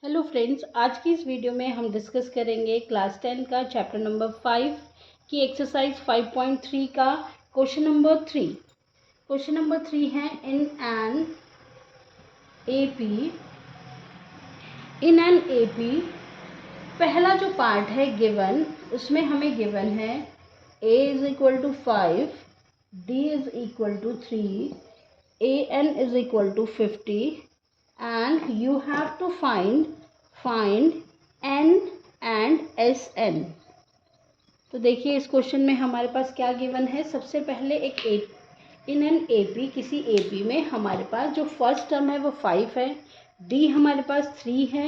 Hello friends, आज की इस वीडियो में हम डिस्कस करेंगे क्लास 10 का चैप्टर नंबर 5 की एक्सरसाइज 5.3 का क्वेश्चन नंबर 3। क्वेश्चन नंबर 3 है इन एन एपी पहला जो पार्ट है गिवन, उसमें हमें गिवन है a is equal to 5, d is equal to 3, an is equal to 50 and you have to find n and sn। तो देखिए इस क्वेश्चन में हमारे पास क्या गिवन है। सबसे पहले इन एन एपी, किसी एपी में हमारे पास जो फर्स्ट टर्म है वो 5 है, डी हमारे पास 3 है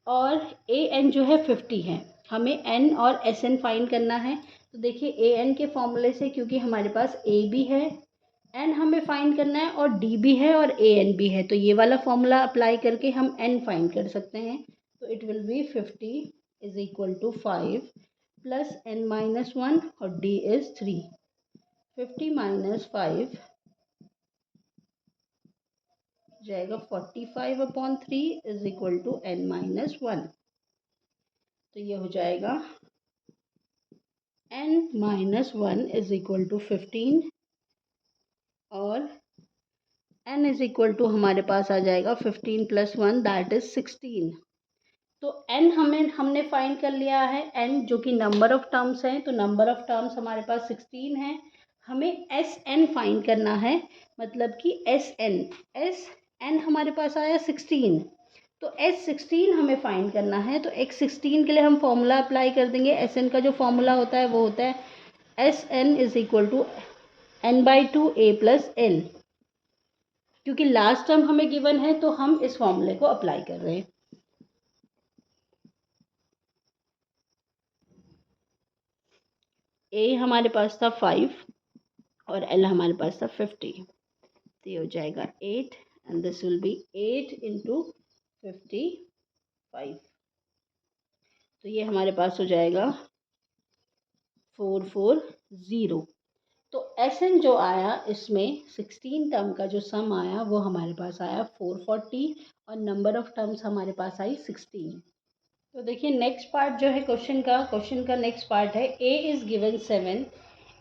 और ए एन जो है 50 है। हमें एन और एस एन फाइंड करना है। तो देखिए ए एन के फॉर्मूले से, क्योंकि हमारे पास ए भी है, एन हमें फाइंड करना है और डी भी है और ए एन भी है, तो ये वाला फॉर्मूला अप्लाई करके हम एन फाइंड कर सकते हैं। तो it will be 50 is equal to 5 plus n minus 1 और डी इज 3। 50 माइनस 5 जाएगा 45/3 is equal to n minus 1। तो ये हो जाएगा n minus 1 is equal to 15 और n इज इक्वल टू हमारे पास आ जाएगा 15 प्लस 1 दैट इज 16। तो n हमने फाइंड कर लिया है, n जो कि नंबर ऑफ टर्म्स हैं, तो नंबर ऑफ टर्म्स हमारे पास 16 है। हमें sn फाइंड करना है, मतलब कि sn हमारे पास आया 16, तो s16 हमें फाइंड करना है। तो x16 के लिए हम फॉर्मूला अप्लाई कर देंगे। sn का जो फॉर्मूला होता है वो होता है sn is equal to n/2 a plus l। क्योंकि लास्ट टर्म हमें गिवन है तो हम इस फॉर्मूले को अप्लाई कर रहे हैं। ए हमारे पास था 5 और एल हमारे पास था 50, तो ये हो जाएगा 8 and this will be 8 into 55। तो ये हमारे पास हो जाएगा 440। तो एस एन जो आया, इसमें 16 टर्म का जो सम आया वो हमारे पास आया 440 और नंबर ऑफ टर्म्स हमारे पास आई 16। तो देखिए नेक्स्ट पार्ट जो है क्वेश्चन का नेक्स्ट पार्ट है a is given 7,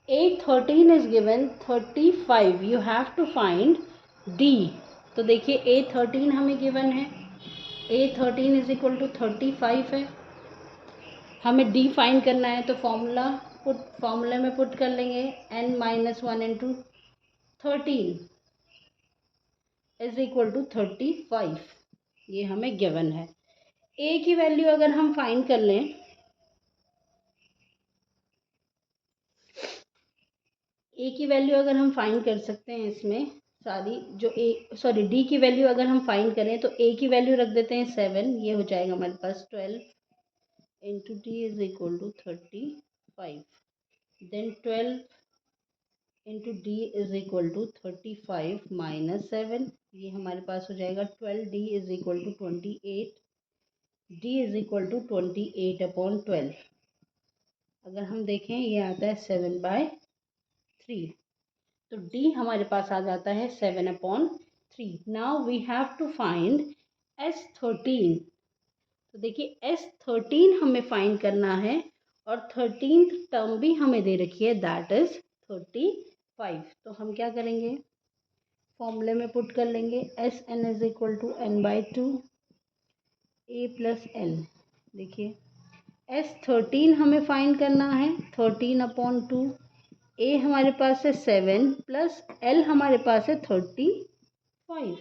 a13 is given 35, you have to find d। तो देखिए a13 हमें गिवन है, a13 इज इक्वल टू 35 है, हमें d फाइंड करना है। तो फॉर्मूले में पुट कर लेंगे n minus 1 into 13 is equal to 35, ये हमें गिवन है। a की वैल्यू अगर हम फाइंड कर लें, ए की वैल्यू अगर हम फाइंड कर सकते हैं, इसमें सारी जो डी की वैल्यू अगर हम फाइंड करें तो ए की वैल्यू रख देते हैं 7, ये हो जाएगा हमारे पास 12 into D is equal to 35, then 12 into D is equal to 35 minus 7, ये हमारे पास हो जाएगा 12d is equal to 28, D is equal to 28/12। अगर हम देखें ये आता है 7/3, तो d हमारे पास आ जाता है 7/3। Now we have to find s13। तो देखिए s13 हमें फाइंड करना है और 13th टर्म भी हमें दे रखी है, दैट इज 35। तो हम क्या करेंगे, फॉर्मूले में पुट कर लेंगे sn is equal to n/2 a plus l। देखिए s13 हमें फाइंड करना है, 13/2, a हमारे पास है 7 प्लस l हमारे पास है 35,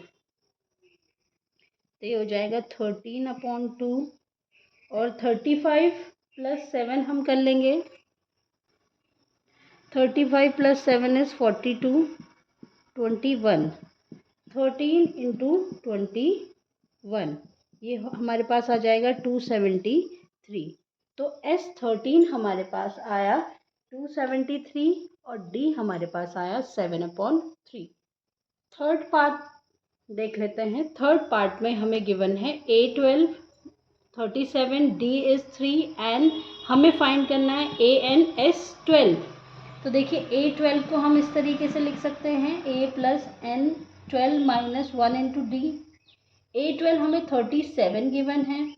तो ये हो जाएगा 13/2 और 35 प्लस 7 हम कर लेंगे, 35 प्लस 7 इज 42, 21, 13 इंटू 21, ये हमारे पास आ जाएगा 273। तो s13 हमारे पास आया 273 और d हमारे पास आया 7/3। थर्ड पार्ट देख लेते हैं। थर्ड पार्ट में हमें गिवन है a12 37, d इज 3 एंड हमें फाइंड करना है ANS12। तो देखिए a12 को हम इस तरीके से लिख सकते हैं a plus n 12 minus 1 into D. A12 हमें 37 गिवन है,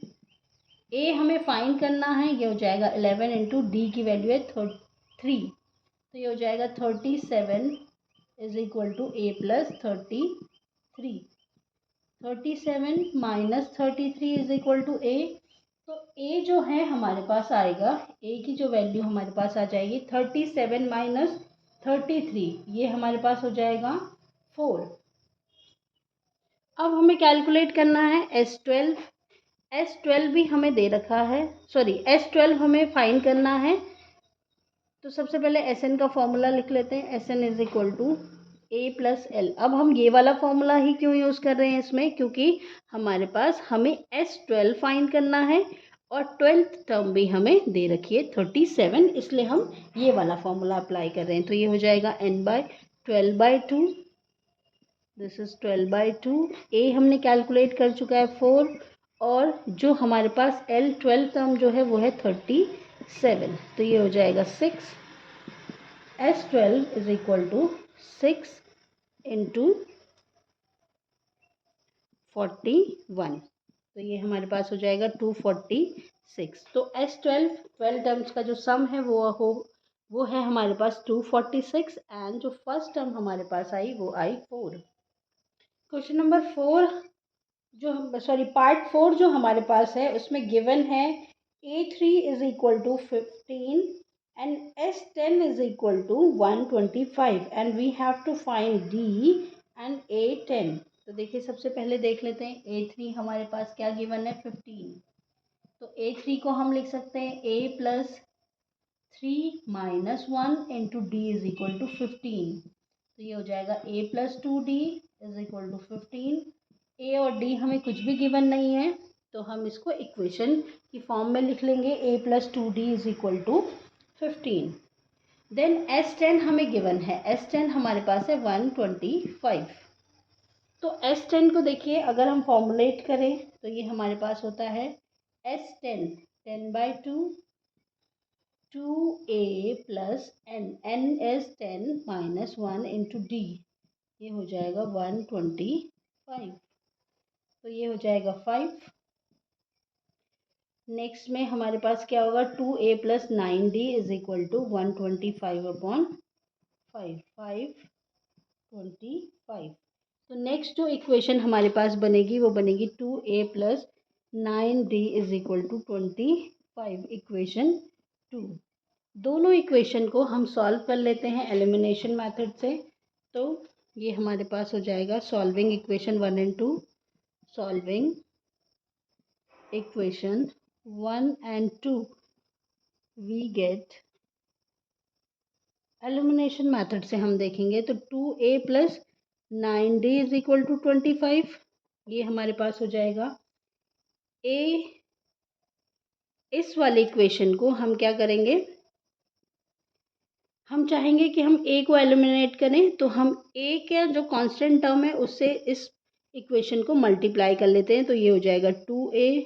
ए हमें फाइंड करना है, ये हो जाएगा 11 इंटू डी की वैल्यू है 3, तो ये हो जाएगा 37 is equal to A plus 33, 37 minus 33 is equal to A. तो ए जो है हमारे पास आएगा, ए की जो वैल्यू हमारे पास आ जाएगी 37 माइनस 33, ये हमारे पास हो जाएगा 4। अब हमें कैलकुलेट करना है S12, S12 भी हमें दे रखा है, सॉरी S12 हमें फाइंड करना है। तो सबसे पहले Sn का फॉर्मूला लिख लेते हैं, Sn is equal to A plus L. अब हम ये वाला फॉर्मूला ही क्यों यूज़ कर रहे हैं इसमें, क्योंकि हमारे पास हमें S12 फाइंड करना है और 12th टर्म भी हमें दे रखी है 37, इसलिए हम ये वाला फॉर्मूला अप्लाई कर रहे हैं। तो ये हो जाएगा n/12/2, दिस इज 12/2। ए हमने कैलकुलेट कर चुका है 4, और जो हमारे पास एल 12 टर्म जो है वो है 37, तो ये हो जाएगा 6। S12 is equal to 6 into 41, तो ये हमारे पास हो जाएगा 246। तो S12 12 टर्म्स का जो सम है वो है हमारे पास 246, एंड जो फर्स्ट टर्म हमारे पास आई वो आई 4। क्वेश्चन नंबर 4 पार्ट 4 जो हमारे पास है उसमें गिवन है A3 is equal to 15 and S10 is equal to 125 and we have to find D and A10। तो देखिए सबसे पहले देख लेते हैं A3 हमारे पास क्या गिवन है 15, तो A3 को हम लिख सकते हैं A plus 3 minus 1 into D is equal to 15, तो ये हो जाएगा A plus 2D is equal to 15। A और डी हमें कुछ भी गिवन नहीं है, तो हम इसको इक्वेशन की फॉर्म में लिख लेंगे, A plus 2D is equal to 15। Then S10 हमें गिवन है, S10 हमारे पास है 125। तो S10 को देखिए अगर हम फॉर्मुलेट करें तो ये हमारे पास होता है S10 10/2 2A plus n is 10 minus 1 into D, ये हो जाएगा 125, तो ये हो जाएगा 5। नेक्स्ट में हमारे पास क्या होगा 2A plus 9D is equal to 125/5, 525। तो नेक्स्ट जो इक्वेशन हमारे पास बनेगी वो बनेगी 2A plus 9D is equal to 25, equation 2। दोनों इक्वेशन को हम सॉल्व कर लेते हैं एलिमिनेशन मेथड से। तो ये हमारे पास हो जाएगा solving equation 1 and 2, solving equation 1 and 2 we get, elimination method से हम देखेंगे तो 2A plus 9D is equal to 25, ये हमारे पास हो जाएगा। A, इस वाले इक्वेशन को हम क्या करेंगे, हम चाहेंगे कि हम A को एलिमिनेट करें, तो हम A का जो कांस्टेंट टर्म है उससे इस इक्वेशन को मल्टीप्लाई कर लेते हैं, तो ये हो जाएगा 2A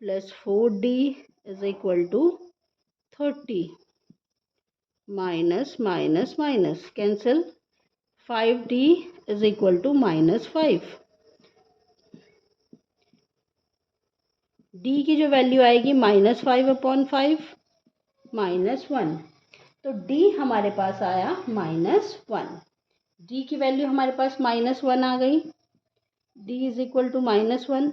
plus 4D is equal to 30, minus minus minus cancel, 5D is equal to -5। D की जो वैल्यू आएगी -5/5 -1, तो D हमारे पास आया -1, D की वैल्यू हमारे पास -1 आ गई, D इज इक्वल टू -1।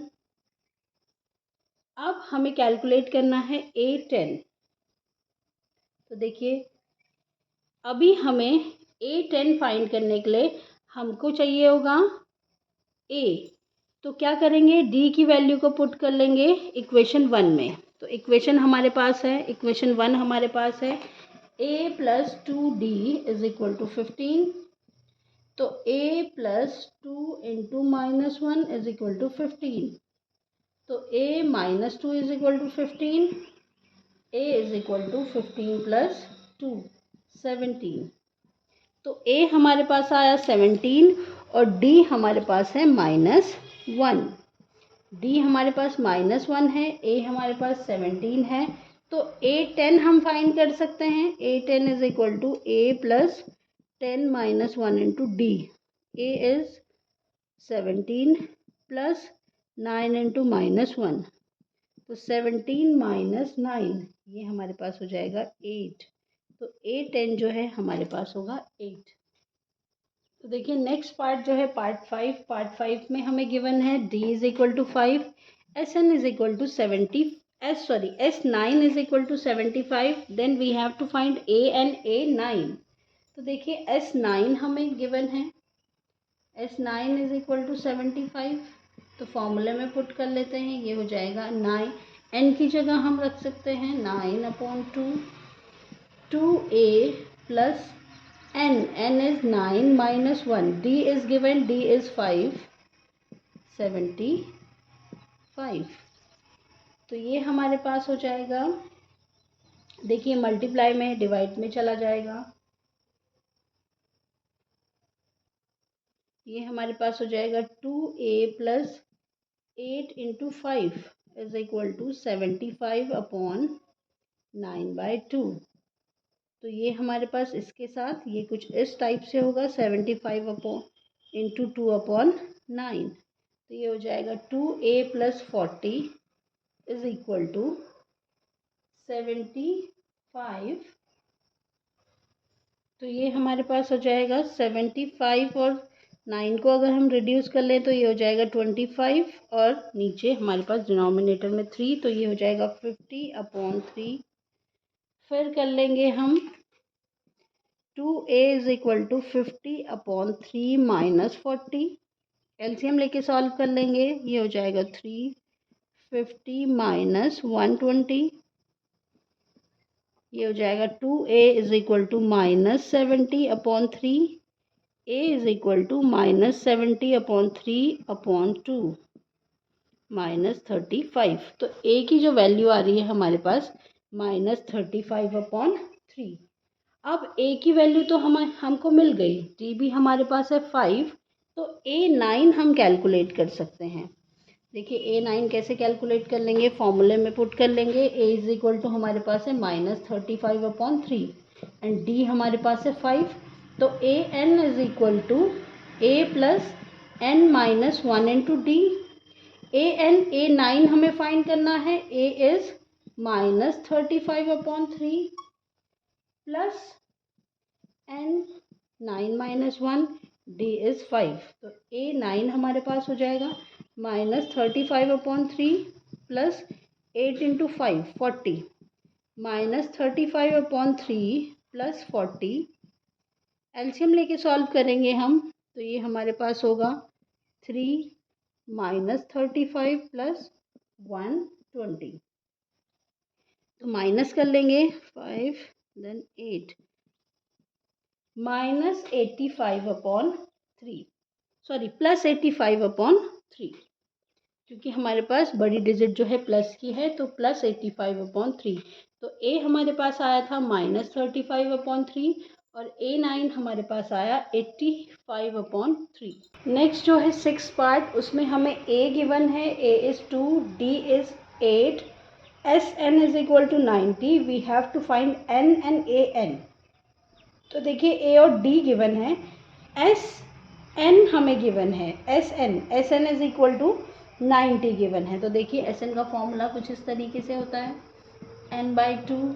अब हमें कैलकुलेट करना है A10, तो देखिए अभी हमें A10 फाइंड करने के लिए हमको चाहिए होगा A, तो क्या करेंगे D की वैल्यू को पुट कर लेंगे इक्वेशन 1 में। तो इक्वेशन हमारे पास है, इक्वेशन 1 हमारे पास है A plus 2D is equal to 15, तो A plus 2 into -1 is equal to 15, तो A minus 2 is equal to 15, A is equal to 15 plus 2 17, तो A हमारे पास आया 17 और D हमारे पास है -1, D हमारे पास -1 है, A हमारे पास 17 है, तो A10 हम फाइंड कर सकते हैं। A10 is equal to A plus 10 minus 1 into D, A is 17 plus 9 into -1, तो 17 माइनस 9, ये हमारे पास हो जाएगा 8। तो 8 n जो है हमारे पास होगा 8। तो देखिए नेक्स्ट पार्ट जो है पार्ट 5 में हमें गिवन है d is equal to 5, Sn is equal to 70, S9 is equal to 75, then we have to find A9। तो देखिए S9 हमें गिवन है, S9 इज इक्वल टू 75, तो फॉर्मूले में पुट कर लेते हैं, ये हो जाएगा 9, n की जगह हम रख सकते हैं 9/2, 2a plus n is 9 minus 1, d is given, d is 5, 75। तो ये हमारे पास हो जाएगा, देखिए मल्टीप्लाई में डिवाइड में चला जाएगा, ये हमारे पास हो जाएगा 2a plus 8 into 5 is equal to 75/9/2। तो ये हमारे पास इसके साथ ये कुछ इस टाइप से होगा, 75 इंटू 2/9। तो ये हो जाएगा 2a plus 40 is equal to 75। तो ये हमारे पास हो जाएगा 75, और 9 को अगर हम रिड्यूस कर लें तो ये हो जाएगा 25, और नीचे हमारे पास डिनोमिनेटर में 3, तो ये हो जाएगा 50/3। फिर कर लेंगे हम 2a is equal to 50/3 minus 40, LCM लेके सॉल्व कर लेंगे, ये हो जाएगा 350 माइनस 120, ये हो जाएगा 2a is equal to -70/3, a is equal to -70/3/2 -35। तो a की जो वैल्यू आ रही है हमारे पास -35/3। अब a की वैल्यू तो हमको मिल गई, d भी हमारे पास है 5, तो A9 हम कैलकुलेट कर सकते हैं। देखिए A9 कैसे कैलकुलेट कर लेंगे, फॉर्मूले में पुट कर लेंगे, a इज इक्वल टू हमारे पास है -35/3 एंड d हमारे पास है 5, तो an is equal to a plus n minus 1 into D. A9 हमें फाइंड करना है, a is -35/3 plus n 9 minus 1, d is 5, तो A9 हमारे पास हो जाएगा -35/3 प्लस 8 इंटू 5 40, -35/3 प्लस 40, एलसीएम लेके सॉल्व करेंगे हम, तो ये हमारे पास होगा 3 -35 प्लस 120, तो माइनस कर लेंगे 5 देन 8 -85/3, सॉरी +85/3, क्योंकि हमारे पास बड़ी डिजिट जो है प्लस की है, तो +85/3। तो a हमारे पास आया था -35/3 और A9 हमारे पास आया 85/3। नेक्स्ट जो है 6 पार्ट, उसमें हमें a गिवन है, a is 2, d is 8, Sn is equal to 90, we have to find n and an। तो देखिए a और d गिवन है, Sn हमें गिवन है, Sn is equal to 90 given है। तो देखिए Sn का फॉर्मूला कुछ इस तरीके से होता है, n/2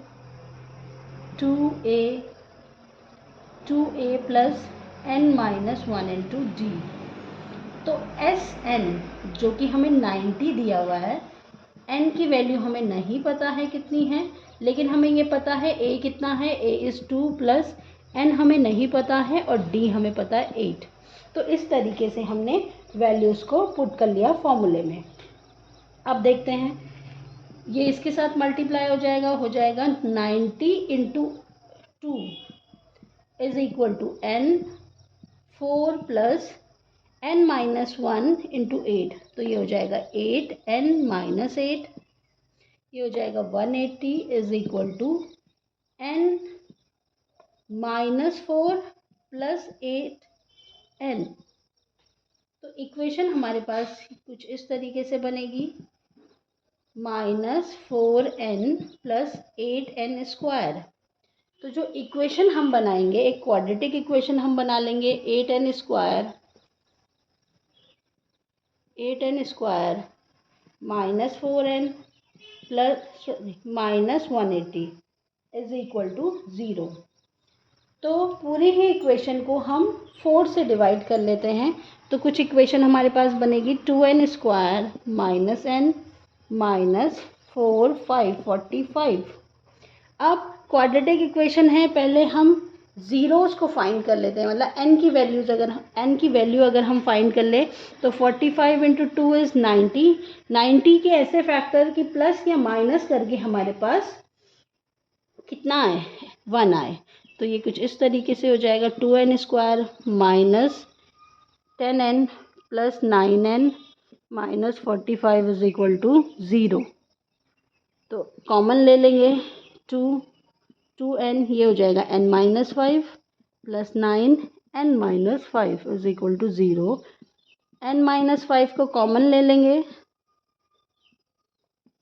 2a plus n minus 1 into d. तो Sn जो कि हमें 90 दिया हुआ है, n की वैल्यू हमें नहीं पता है कितनी है, लेकिन हमें ये पता है a कितना है, a इज़ 2 प्लस n हमें नहीं पता है और d हमें पता है 8। तो इस तरीके से हमने वैल्यूज़ को पुट कर लिया फॉर्मूले में। अब देखते हैं, ये इसके साथ मल्टीप्लाई हो जाएगा 90 into 2 is equal to n, 4 plus n minus 1 into 8, तो ये हो जाएगा 8n माइनस 8, ये हो जाएगा 180 is equal to n minus 4 plus 8n। तो इक्वेशन हमारे पास कुछ इस तरीके से बनेगी, -4n प्लस 8n स्क्वायर। तो जो इक्वेशन हम बनाएंगे, एक क्वाड्रेटिक इक्वेशन हम बना लेंगे, 8n square 8n² minus 4n plus minus 180 is equal to 0। तो पूरी ही इक्वेशन को हम 4 से डिवाइड कर लेते हैं। तो कुछ इक्वेशन हमारे पास बनेगी 2n² माइनस n माइनस 4 545। अब क्वाड्रेटिक इक्वेशन है, पहले हम ज़ीरोज़ को फाइंड कर लेते हैं, मतलब n की वैल्यूज़ अगर n की वैल्यू अगर हम फाइंड कर ले तो 45 इंटू 2 इज़ 90। 90 के ऐसे फैक्टर कि प्लस या माइनस करके हमारे पास कितना आए, 1 आए। तो ये कुछ इस तरीके से हो जाएगा 2n² minus 10n plus 9n minus 45 is equal to 0। तो कॉमन ले लेंगे 2n, ये हो जाएगा n minus 5 plus 9n minus 5 is equal to 0। n minus 5 को कॉमन ले लेंगे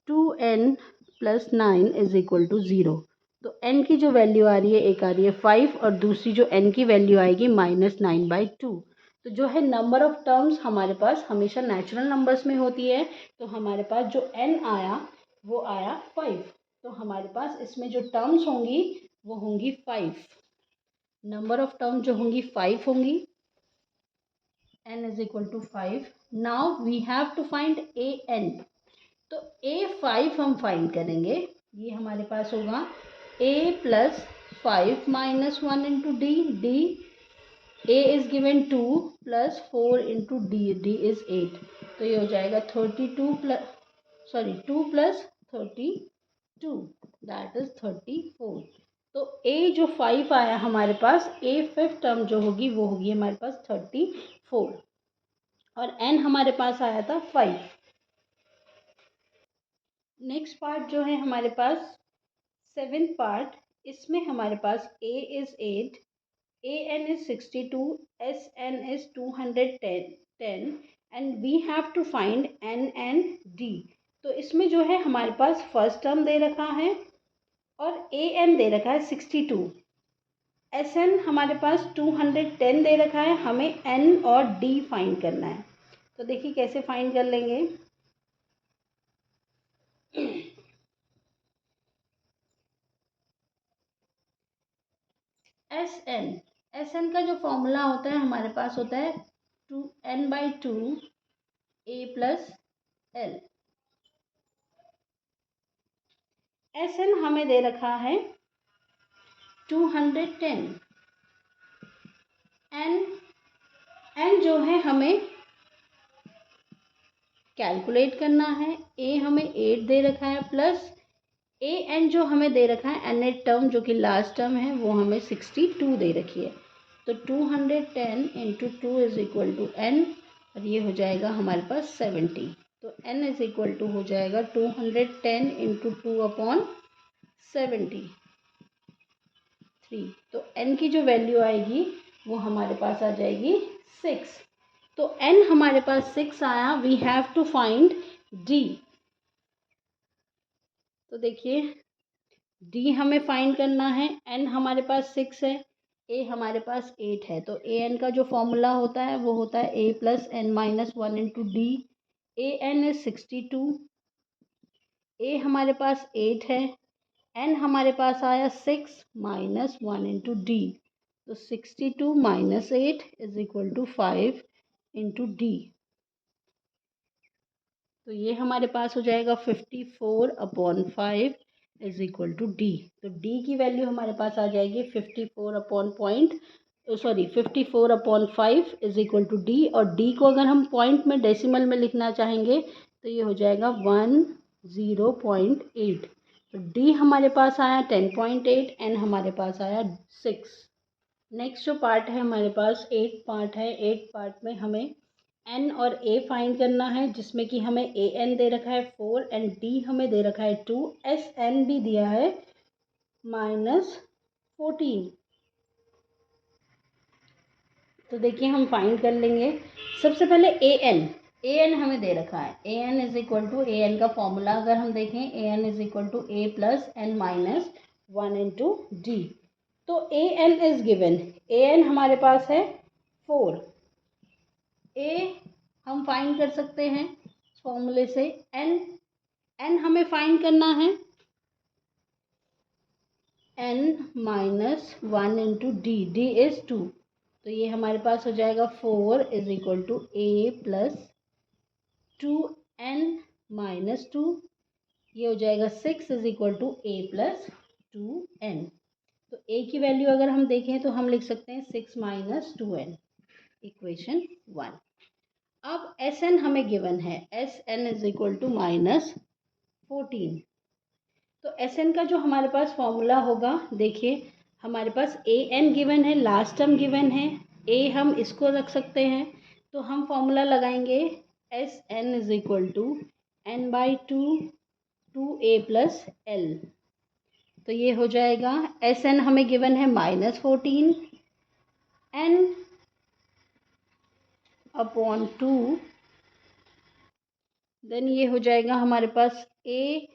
2n plus 9 is equal to 0। तो n की जो वैल्यू आ रही है, एक आ रही है 5 और दूसरी जो n की वैल्यू आएगी -9/2। तो जो है नंबर ऑफ टर्म्स हमारे पास हमेशा नेचुरल नंबर्स में होती है। तो हमारे पास जो n आया वो आया 5। तो हमारे पास इसमें जो टर्म्स होंगी वो होंगी 5। नंबर ऑफ टर्म्स जो होंगी 5 होंगी। n is equal to 5। Now we have to find an। तो a5 हम फाइंड करेंगे। ये हमारे पास होगा a plus 5 minus 1 into D. D a is given 2 plus 4 into D, D is 8। तो ये हो जाएगा 32 प्लस 2 प्लस 32 दैट इज 34। तो a जो 5 आया हमारे पास, a फिफ्थ टर्म जो होगी वो होगी हमारे पास 34 और n हमारे पास आया था 5। नेक्स्ट पार्ट जो है हमारे पास 7th पार्ट, इसमें हमारे पास a is 8, an is 62, sn is 210 and we have to find n and d। तो इसमें जो है हमारे पास फर्स्ट टर्म दे रखा है और an दे रखा है 62, sn हमारे पास 210 दे रखा है, हमें n और d फाइंड करना है। तो देखिए कैसे फाइंड कर लेंगे। एस एन का जो फॉर्मूला होता है हमारे पास होता है 2n/2 a plus l. S n हमें दे रखा है 210। एन जो है हमें कैलकुलेट करना है। ए हमें 8 दे रखा है प्लस ए एन जो हमें दे रखा है एन टर्म जो कि लास्ट टर्म है वो हमें 62 दे रखी है। तो 210 into 2 is equal to n और ये हो जाएगा हमारे पास 70। तो n इज इक्वल टू हो जाएगा 210 इंटू 2 अपॉन 73। तो n की जो वैल्यू आएगी वो हमारे पास आ जाएगी 6। तो n हमारे पास 6 आया। We have to find d। तो देखिए d हमें फाइंड करना है। n हमारे पास 6 है, a हमारे पास 8 है। तो ए एन का जो फॉर्मूला होता है वो होता है a plus n minus 1 into d. A n is 62, a हमारे पास 8 है, n हमारे पास आया 6 माइनस 1 इंटू डी। तो 62 minus 8 is equal to 5 into d. तो ये हमारे पास हो जाएगा 54/5 इज इक्वल टू डी। तो डी की वैल्यू हमारे पास आ जाएगी 54/5 इज इक्वल टू डी। और डी को अगर हम पॉइंट में डेसिमल में लिखना चाहेंगे तो ये हो जाएगा 10.8। तो डी हमारे पास आया 10.8, एन हमारे पास आया 6। नेक्स्ट जो पार्ट है हमारे पास 8 पार्ट है। 8 पार्ट में हमें n और a फाइंड करना है, जिसमें कि हमें a n दे रखा है 4 एंड d हमें दे रखा है 2, एस एन भी दिया है -14। तो देखिए हम फाइंड कर लेंगे। सबसे पहले a n हमें दे रखा है। a n is equal to a n का फॉर्मूला अगर हम देखें a n is equal to a plus n minus 1 into d. तो a n is given, a n हमारे पास है 4, a हम फाइंड कर सकते हैं फॉर्मूले से। एन हमें फाइंड करना है, n minus 1 into d is 2, तो ये हमारे पास हो जाएगा 4 is equal to A plus 2n minus 2, ये हो जाएगा 6 is equal to A plus 2n। तो a की वैल्यू अगर हम देखें तो हम लिख सकते हैं 6 माइनस 2n, इक्वेशन 1। अब Sn हमें गिवन है, Sn is equal to minus 14। तो Sn का जो हमारे पास फॉर्मूला होगा, देखिए हमारे पास an गिवन है, लास्ट टर्म गिवन है, a हम इसको रख सकते हैं, तो हम फॉर्मूला लगाएंगे Sn is equal to n by 2 plus l। तो ये हो जाएगा Sn हमें गिवन है माइनस 14, n अपॉन 2, देन ये हो जाएगा हमारे पास a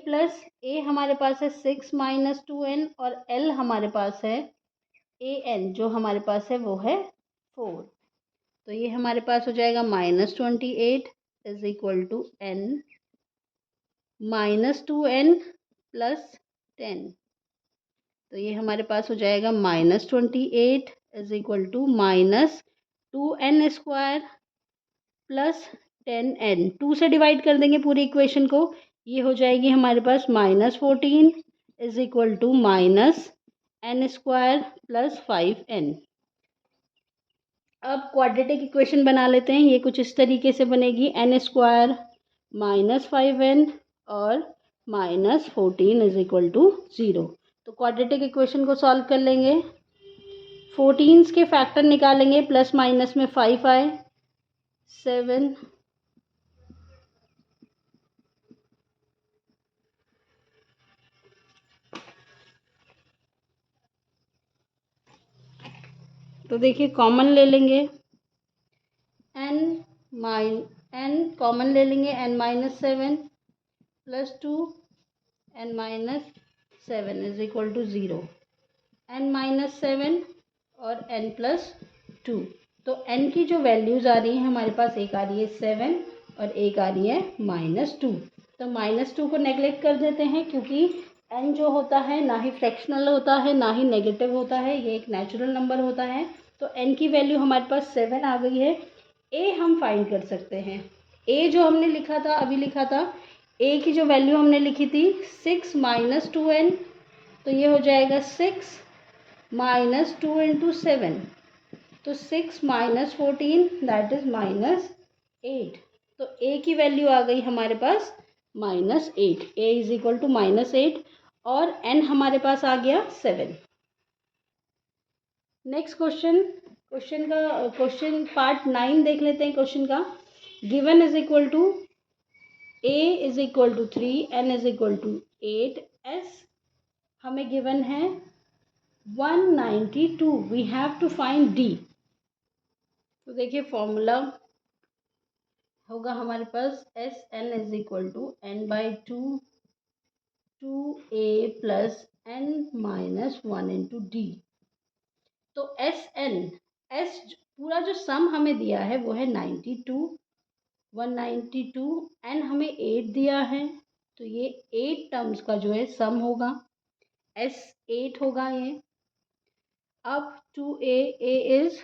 प्लस a हमारे पास है 6 माइनस 2n, और l हमारे पास है an, जो हमारे पास है वो है 4। तो ये हमारे पास हो जाएगा minus 28 is equal to n minus 2n plus 10। तो ये हमारे पास हो जाएगा minus 28 is equal to minus 2n square plus 10n। 2 से डिवाइड कर देंगे पूरी इक्वेशन को, ये हो जाएगी हमारे पास minus 14 is equal to minus n square plus 5n। अब क्वाड्रेटिक इक्वेशन बना लेते हैं। ये कुछ इस तरीके से बनेगी, n स्क्वायर माइनस 5n और माइनस 14 इज इक्वल टू 0। तो क्वाड्रेटिक इक्वेशन को सॉल्व कर लेंगे, 14 के फैक्टर निकालेंगे, प्लस माइनस में 5 आए, 7 तो देखिए कॉमन ले लेंगे, n कॉमन ले लेंगे, n minus 7 plus 2 n minus 7 is equal to 0, n minus 7 और n प्लस 2। तो n की जो वैल्यूज़ आ रही हैं हमारे पास, एक आ रही है 7 और एक आ रही है माइनस 2। तो माइनस 2 को नेगलेक्ट कर देते हैं, क्योंकि n जो होता है ना ही फ्रैक्शनल होता है ना ही नेगेटिव होता है, ये एक नेचुरल नंबर होता है। तो n की वैल्यू हमारे पास 7 आ गई है। a हम फाइंड कर सकते हैं, a जो हमने लिखा था, अभी लिखा था, a की जो वैल्यू हमने लिखी थी 6 माइनस 2n, तो ये हो जाएगा 6 माइनस 2 इंटू 7, तो 6 माइनस 14 दैट इज माइनस 8। तो a की वैल्यू आ गई हमारे पास minus 8, a is equal to minus 8, और n हमारे पास आ गया 7। नेक्स्ट क्वेश्चन पार्ट 9 देख लेते हैं क्वेश्चन का। Given is equal to a is equal to 3, n is equal to 8, s हमें गिवन है 192, we have to find d। तो देखिए फॉर्मूला होगा हमारे पास Sn is equal to n by 2a plus n minus 1 into d. तो S पूरा जो सम हमें दिया है वो है 92, 192, n हमें 8 दिया है, तो ये 8 टर्म्स का जो है सम होगा, S 8 होगा ये। अब 2a is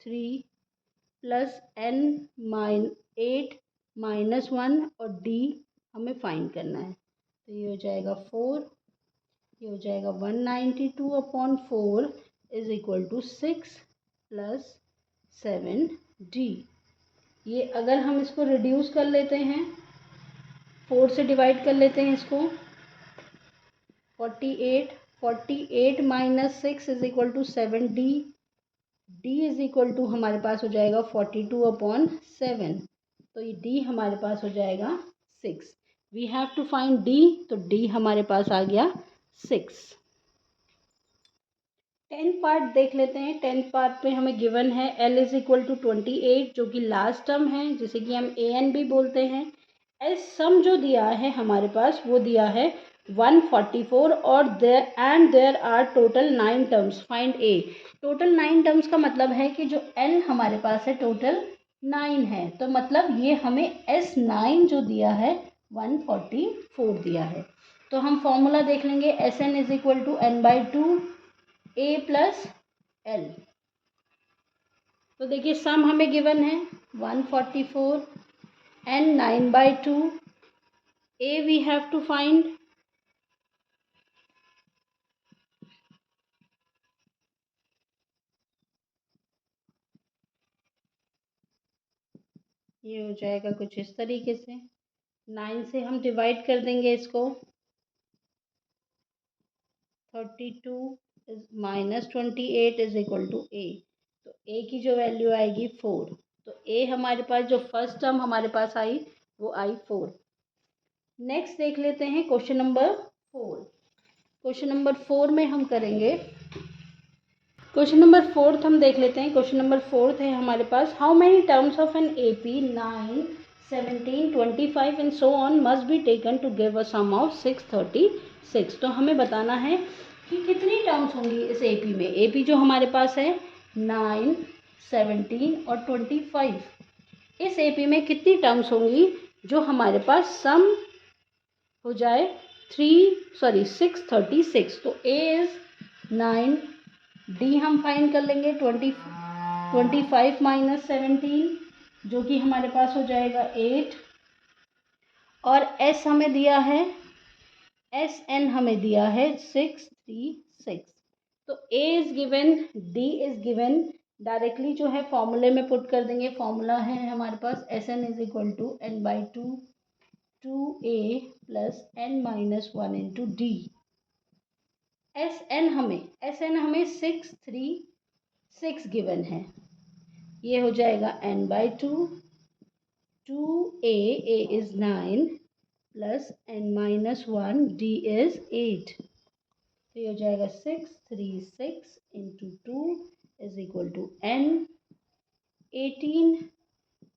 3 plus n 8 minus 1 और d हमें फाइंड करना है, तो ये हो जाएगा 4, ये हो जाएगा 192 upon 4 is equal to 6 plus 7d। ये अगर हम इसको रिड्यूस कर लेते हैं, 4 से डिवाइड कर लेते हैं इसको, 48 minus 6 is equal to 7d, d is equal to हमारे पास हो जाएगा 42 अपॉन 7, तो ये d हमारे पास हो जाएगा 6। We have to find d, तो d हमारे पास आ गया 6। 10th पार्ट देख लेते हैं। 10th पार्ट में हमें गिवन है l इज इक्वल टू 28, जो कि लास्ट टर्म है, जिसे कि हम an भी बोलते हैं। s सम जो दिया है हमारे पास वो दिया है 144, और there are total 9 terms, find a। Total 9 terms का मतलब है कि जो n हमारे पास है टोटल 9 है, तो मतलब ये हमें S9 जो दिया है 144 दिया है। तो हम फॉर्मूला देख लेंगे, Sn is equal to n/2 a plus l। तो देखिए सम हमें गिवन है 144, n 9/2, a we have to find, ये हो जाएगा कुछ इस तरीके से। 9 से हम डिवाइड कर देंगे इसको, 32 minus 28 is equal to A. तो ए की जो वैल्यू आएगी 4। तो ए हमारे पास जो फर्स्ट टर्म हमारे पास आई वो आई 4। नेक्स्ट देख लेते हैं क्वेश्चन नंबर 4। क्वेश्चन नंबर 4 में हम करेंगे, क्वेश्चन नंबर 4 हम देख लेते हैं। क्वेश्चन नंबर 4 है हमारे पास, how many terms of an AP 9, 17, 25 and so on must be taken to give a sum of 636। तो हमें बताना है कि कितनी टर्म्स होंगी इस AP में। AP जो हमारे पास है 9, 17 और 25, इस AP में कितनी टर्म्स होंगी जो हमारे पास सम हो जाए 636। तो A इज 9, डी हम फाइंड कर लेंगे 25 माइनस 17 जो कि हमारे पास हो जाएगा 8, और एस हमें दिया है, SN हमें दिया है 636। तो A is given, D is given, directly जो है फॉर्मूले में पुट कर देंगे। फॉर्मूला है हमारे पास SN is equal to n/2 2A plus n minus 1 into d. SN हमें 636 गिवन है, ये हो जाएगा n/2 2a, a is 9 plus n minus 1, d is 8। तो ये हो जाएगा 636 into 2 is equal to n 18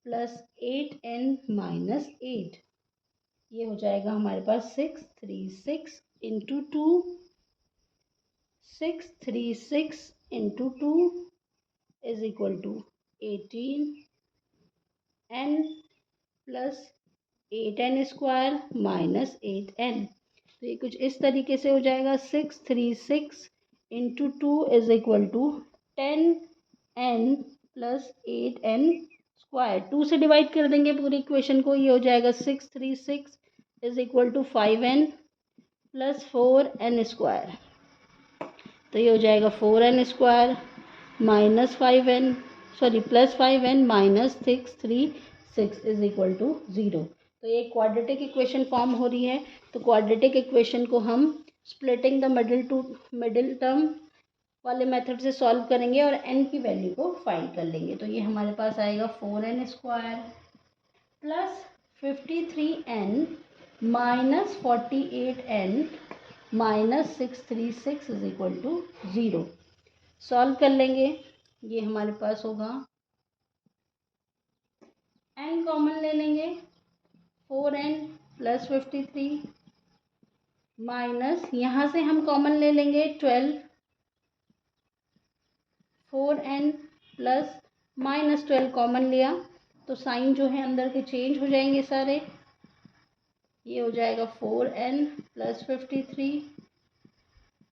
plus 8n minus 8। ये हो जाएगा हमारे पास 636 into 2, 636 into 2 is equal to 18 n plus 8n square minus 8n। तो ये कुछ इस तरीके से हो जाएगा 636 into 2 is equal to 10n plus 8n square. 2 से डिवाइड कर देंगे पूरी इक्वेशन को, ये हो जाएगा 636 is equal to 5n plus 4n square. तो ये हो जाएगा 4n square minus 5n, sorry plus 5n minus 636 is equal to 0। तो ये क्वाड्रेटिक इक्वेशन फॉर्म हो रही है। तो क्वाड्रेटिक इक्वेशन को हम स्प्लिटिंग द मिडिल टर्म वाले मेथड से सॉल्व करेंगे और n की वैल्यू को फाइंड कर लेंगे। तो ये हमारे पास आएगा 4n square plus 53n minus 48n minus 636 is equal to 0। Solve कर लेंगे, ये हमारे पास होगा, n कॉमन ले लेंगे, 4n प्लस 53 माइनस यहाँ से हम कॉमन ले लेंगे 12, 4n प्लस माइनस 12 कॉमन लिया तो साइन जो है अंदर के चेंज हो जाएंगे सारे। ये हो जाएगा 4n प्लस 53,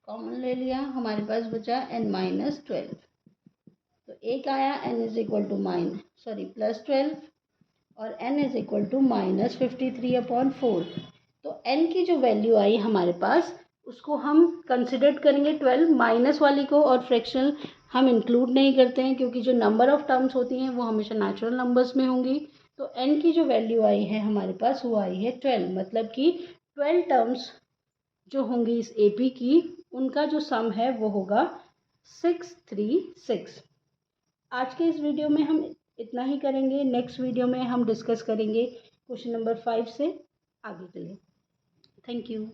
कॉमन ले लिया, हमारे पास बचा n माइनस 12। तो एक आया n is equal to plus 12 और n is equal to minus 53/4। तो n की जो वैल्यू आई हमारे पास उसको हम कंसिडर करेंगे 12 माइनस वाली को, और फ्रैक्शनल हम इंक्लूड नहीं करते हैं क्योंकि जो नंबर ऑफ टर्म्स होती हैं वो हमेशा नेचुरल नंबर्स में होंगी। तो n की जो वैल्यू आई है हमारे पास वो आई है 12, मतलब कि 12 टर्म्स जो होंगी इस AP की उनका जो सम है वो होगा 636। आज के इस वीडियो में हम इतना ही करेंगे। नेक्स्ट वीडियो में हम डिस्कस करेंगे क्वेश्चन नंबर 5 से आगे के लिए। Thank you.